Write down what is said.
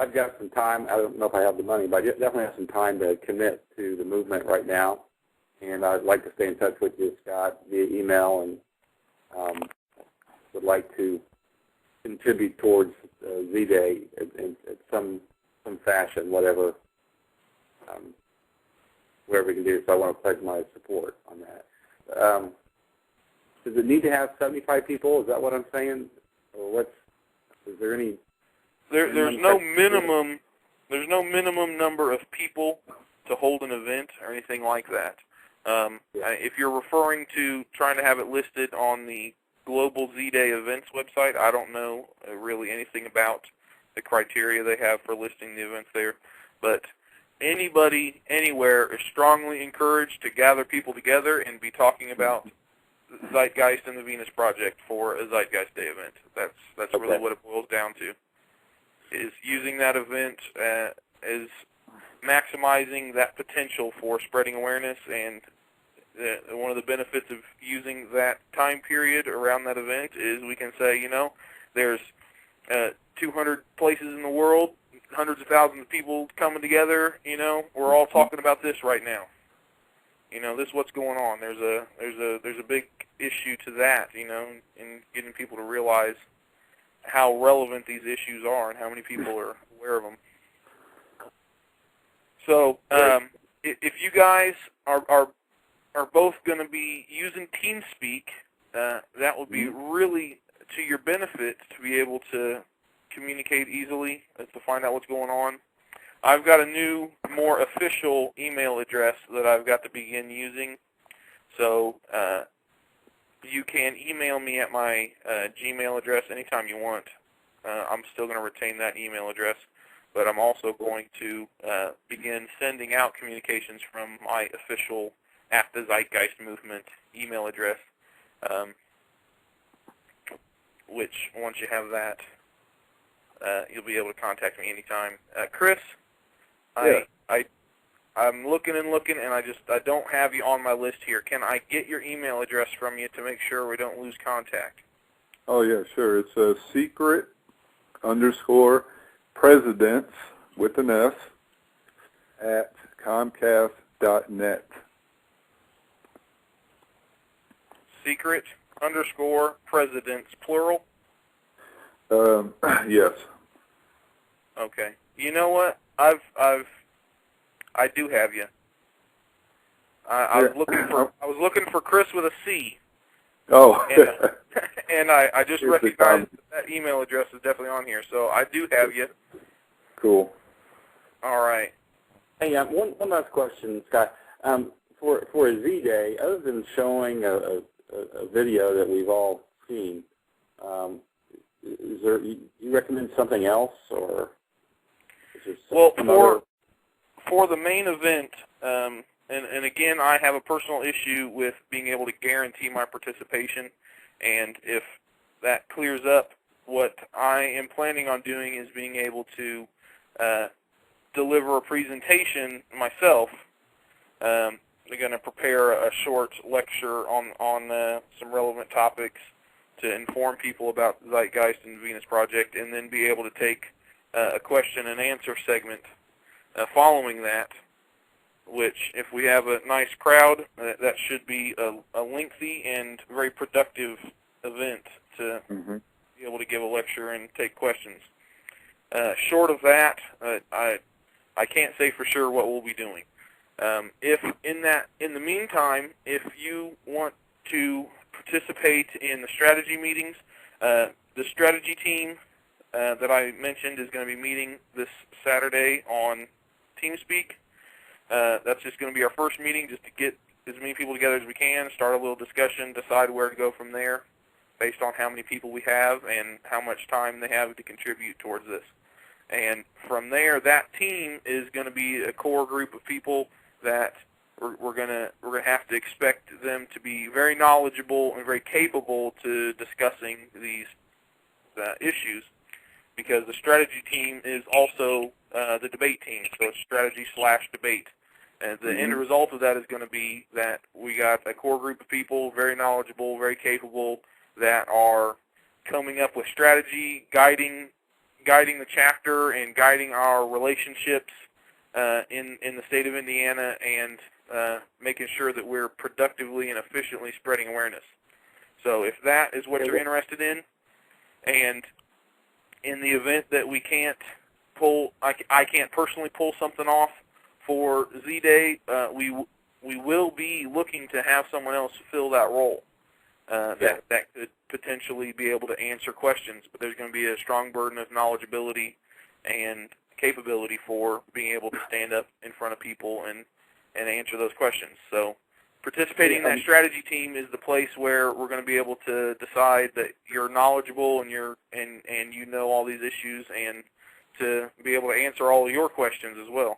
I've got some time. I don't know if I have the money, but I definitely have some time to commit to the movement right now. And I'd like to stay in touch with you, Scott, via email, and would like to contribute towards Z-Day in some fashion, whatever we can do. So I want to pledge my support on that. Does it need to have 75 people? Is that what I'm saying? Or is there any? There's no minimum. There's no minimum number of people to hold an event or anything like that. If you're referring to trying to have it listed on the Global Z-Day Events website, I don't know really anything about the criteria they have for listing the events there. But anybody, anywhere, is strongly encouraged to gather people together and be talking about Zeitgeist and the Venus Project for a Zeitgeist Day event. That's really what it boils down to, is using that event as maximizing that potential for spreading awareness. And one of the benefits of using that time period around that event is we can say, there's 200 places in the world, hundreds of thousands of people coming together, we're all talking about this right now. This is what's going on. There's a big issue to that, in getting people to realize how relevant these issues are and how many people are aware of them. So if you guys are both going to be using TeamSpeak, that would be really to your benefit to be able to communicate easily, to find out what's going on. I've got a new, more official email address that I've got to begin using. So you can email me at my Gmail address anytime you want. I'm still going to retain that email address, but I'm also going to begin sending out communications from my official at the Zeitgeist Movement email address, which once you have that, you'll be able to contact me anytime. Chris, yeah. I'm looking and looking, and I don't have you on my list here. Can I get your email address from you to make sure we don't lose contact? Oh, yeah, sure. It's secret_presidents with an S at Comcast.net. Secret_presidents, plural? Yes. Okay. You know what? I do have you. I was looking for Chris with a C. Oh. And I just recognized that email address is definitely on here, so I do have you. Cool. All right. Hey, one last question, Scott. For a Z-Day, other than showing a video that we've all seen, you recommend something else, or is there for the main event, and again, I have a personal issue with being able to guarantee my participation, and if that clears up, what I am planning on doing is being able to deliver a presentation myself. I'm going to prepare a short lecture on some relevant topics to inform people about Zeitgeist and Venus Project, and then be able to take a question and answer segment following that, which, if we have a nice crowd, that should be a lengthy and very productive event to be able to give a lecture and take questions. Short of that, I can't say for sure what we'll be doing. If in the meantime, if you want to participate in the strategy meetings, the strategy team that I mentioned is going to be meeting this Saturday on TeamSpeak. That's just going to be our first meeting, just to get as many people together as we can, start a little discussion, decide where to go from there based on how many people we have and how much time they have to contribute towards this. And from there, that team is going to be a core group of people that we're going to have to expect them to be very knowledgeable and very capable to discussing these issues, because the strategy team is also the debate team, so it's strategy/debate. And the end result of that is going to be that we got a core group of people, very knowledgeable, very capable, that are coming up with strategy, guiding guiding the chapter and guiding our relationships in the state of Indiana, and making sure that we're productively and efficiently spreading awareness. So if that is what you're interested in, and in the event that we can't pull, I can't personally pull something off for Z-Day, we will be looking to have someone else fill that role that could potentially be able to answer questions, but there's going to be a strong burden of knowledgeability and capability for being able to stand up in front of people and answer those questions. So participating in that strategy team is the place where we're going to be able to decide that you're knowledgeable and you know all these issues, and to be able to answer all of your questions as well.